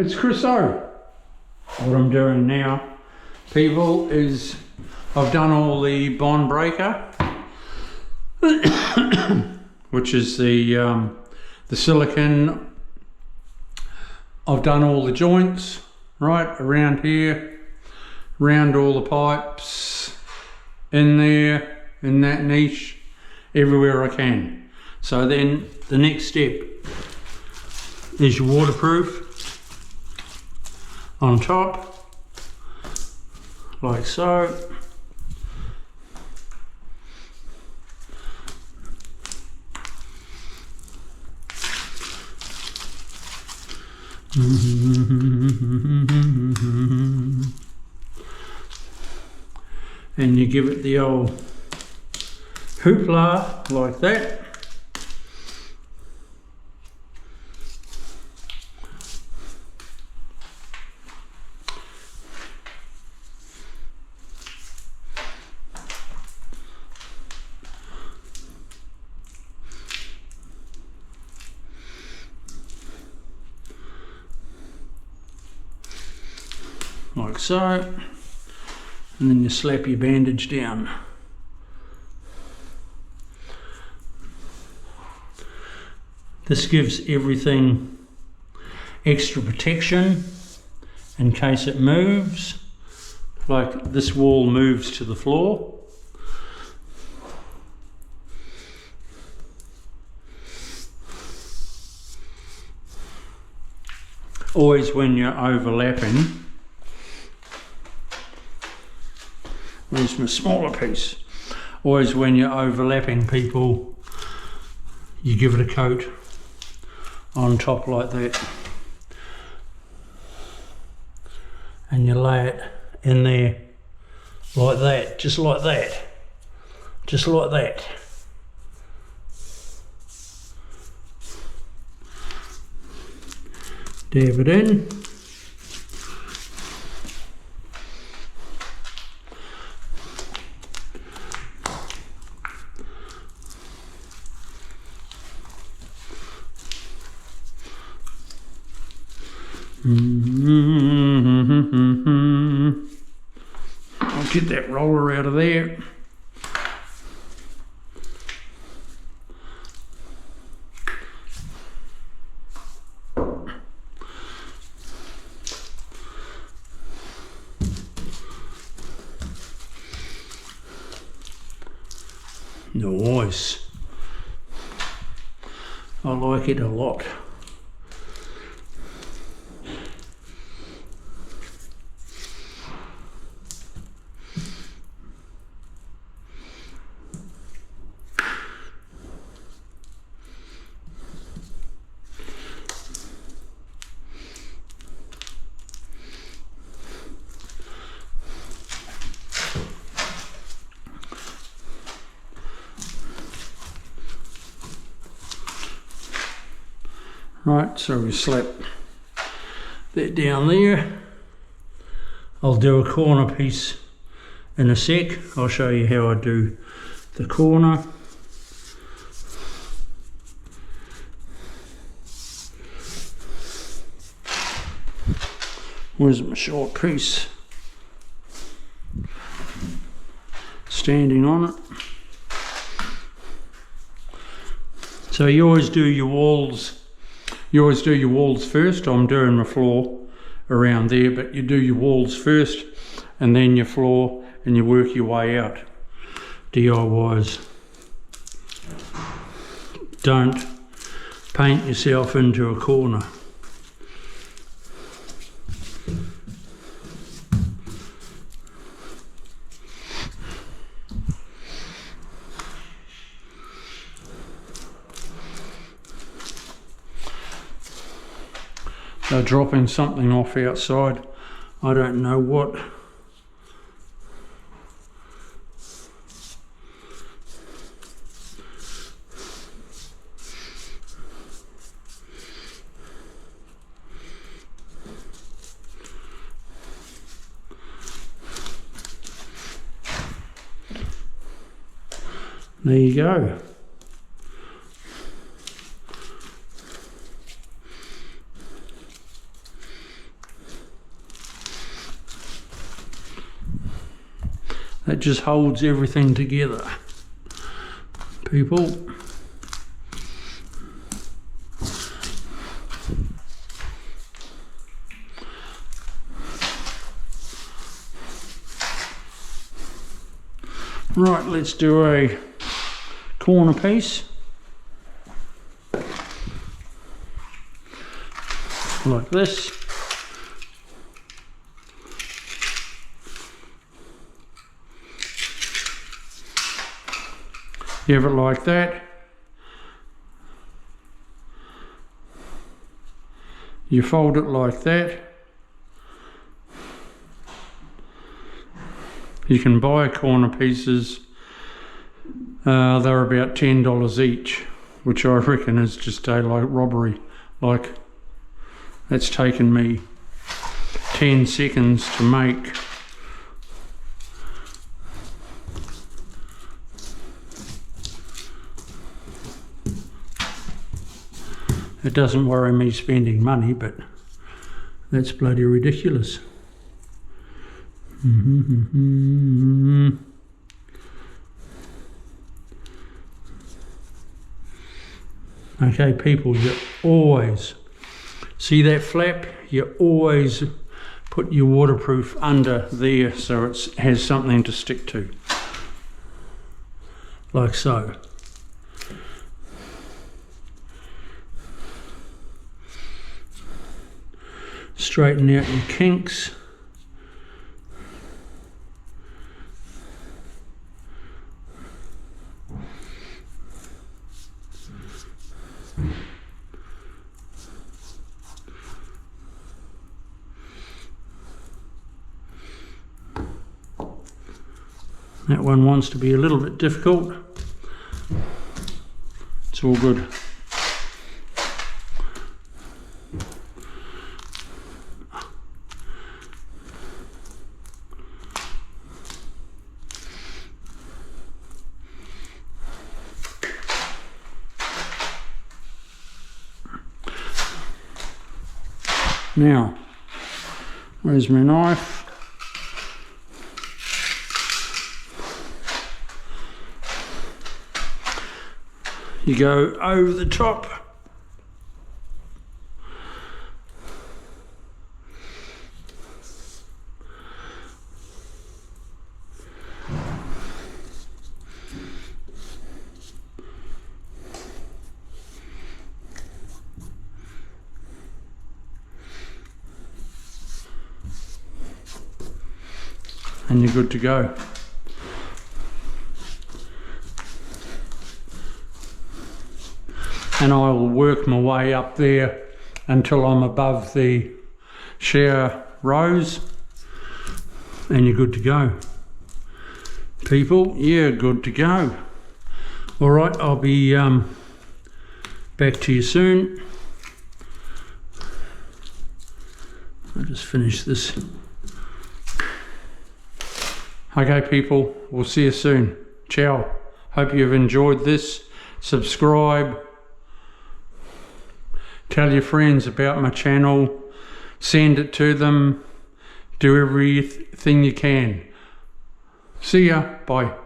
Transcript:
it's Chris O. What I'm doing now, people, is I've done all the bond breaker, which is the silicon. I've done all the joints, right, around here, around all the pipes, in there, in that niche, everywhere I can. So then the next step is your waterproof on top, like so. And you give it the old hoopla like that. Like so, and then you slap your bandage down. This gives everything extra protection in case it moves, like this wall moves to the floor. Always when you're overlapping, where's my smaller piece? Always when you're overlapping people, you give it a coat on top like that. And you lay it in there like that, just like that. Just like that. Dab it in. I'll get that roller out of there. Nice. I like it a lot. Right, so we slap that down there. I'll do a corner piece in a sec. I'll show you how I do the corner. Where's my short piece? Standing on it. So you always do your walls. You always do your walls first. I'm doing my floor around there, but you do your walls first and then your floor, and you work your way out DIYs. Don't paint yourself into a corner. They're dropping something off outside. I don't know what. There you go. that just holds everything together, people. Right, let's do a corner piece like this. You have it like that. You fold it like that. You can buy corner pieces, they're about $10 each, which I reckon is just daylight robbery. Like, that's taken me 10 seconds to make. It doesn't worry me spending money, but that's bloody ridiculous. Okay, people, you always see that flap, you always put your waterproof under there so it has something to stick to, like so. Straighten out your kinks. That one wants to be a little bit difficult. It's all good. Now, where's my knife? You go over the top. And you're good to go. And I will work my way up there until I'm above the shower rose, and you're good to go. People, you're good to go. All right, I'll be back to you soon. I'll just finish this. Okay, people, we'll see you soon. Ciao. Hope you've enjoyed this. Subscribe. Tell your friends about my channel. Send it to them. Do everything you can. See ya. Bye.